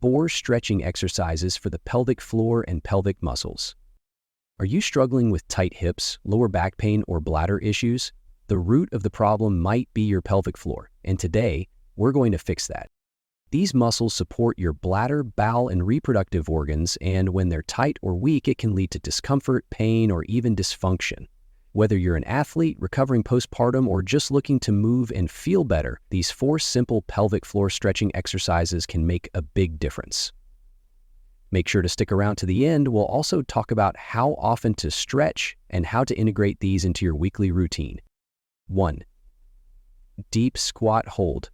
4 stretching exercises for the pelvic floor and pelvic muscles. Are you struggling with tight hips, lower back pain, or bladder issues? The root of the problem might be your pelvic floor, and today, we're going to fix that. These muscles support your bladder, bowel, and reproductive organs, and when they're tight or weak, it can lead to discomfort, pain, or even dysfunction. Whether you're an athlete, recovering postpartum, or just looking to move and feel better, these 4 simple pelvic floor stretching exercises can make a big difference. Make sure to stick around to the end. We'll also talk about how often to stretch and how to integrate these into your weekly routine. 1. Deep squat hold.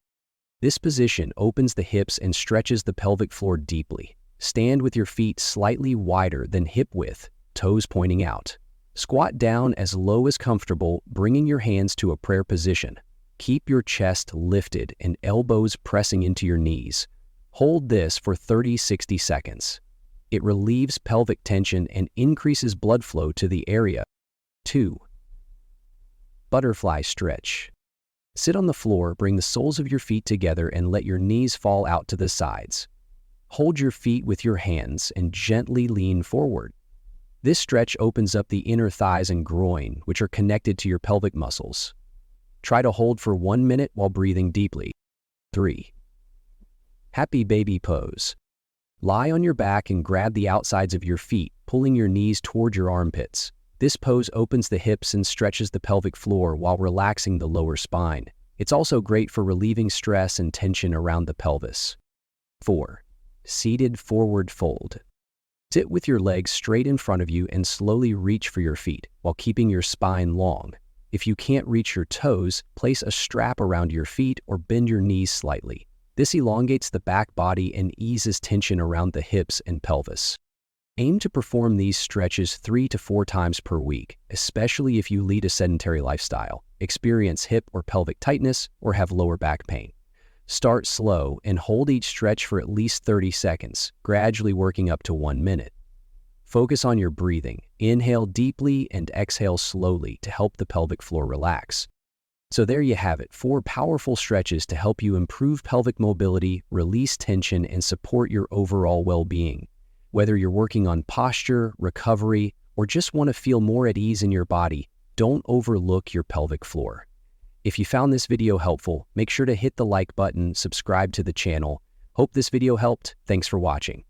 This position opens the hips and stretches the pelvic floor deeply. Stand with your feet slightly wider than hip width, toes pointing out. Squat down as low as comfortable, bringing your hands to a prayer position. Keep your chest lifted and elbows pressing into your knees. Hold this for 30-60 seconds. It relieves pelvic tension and increases blood flow to the area. 2. Butterfly stretch. Sit on the floor, bring the soles of your feet together and let your knees fall out to the sides. Hold your feet with your hands and gently lean forward. This stretch opens up the inner thighs and groin, which are connected to your pelvic muscles. Try to hold for 1 minute while breathing deeply. 3. Happy baby pose. Lie on your back and grab the outsides of your feet, pulling your knees toward your armpits. This pose opens the hips and stretches the pelvic floor while relaxing the lower spine. It's also great for relieving stress and tension around the pelvis. 4. Seated forward fold. Sit with your legs straight in front of you and slowly reach for your feet while keeping your spine long. If you can't reach your toes, place a strap around your feet or bend your knees slightly. This elongates the back body and eases tension around the hips and pelvis. Aim to perform these stretches 3 to 4 times per week, especially if you lead a sedentary lifestyle, experience hip or pelvic tightness, or have lower back pain. Start slow and hold each stretch for at least 30 seconds, gradually working up to 1 minute. Focus on your breathing. Inhale deeply and exhale slowly to help the pelvic floor relax. So there you have it, 4 powerful stretches to help you improve pelvic mobility, release tension, and support your overall well-being. Whether you're working on posture, recovery, or just want to feel more at ease in your body, don't overlook your pelvic floor. If you found this video helpful, make sure to hit the like button, subscribe to the channel. Hope this video helped. Thanks for watching.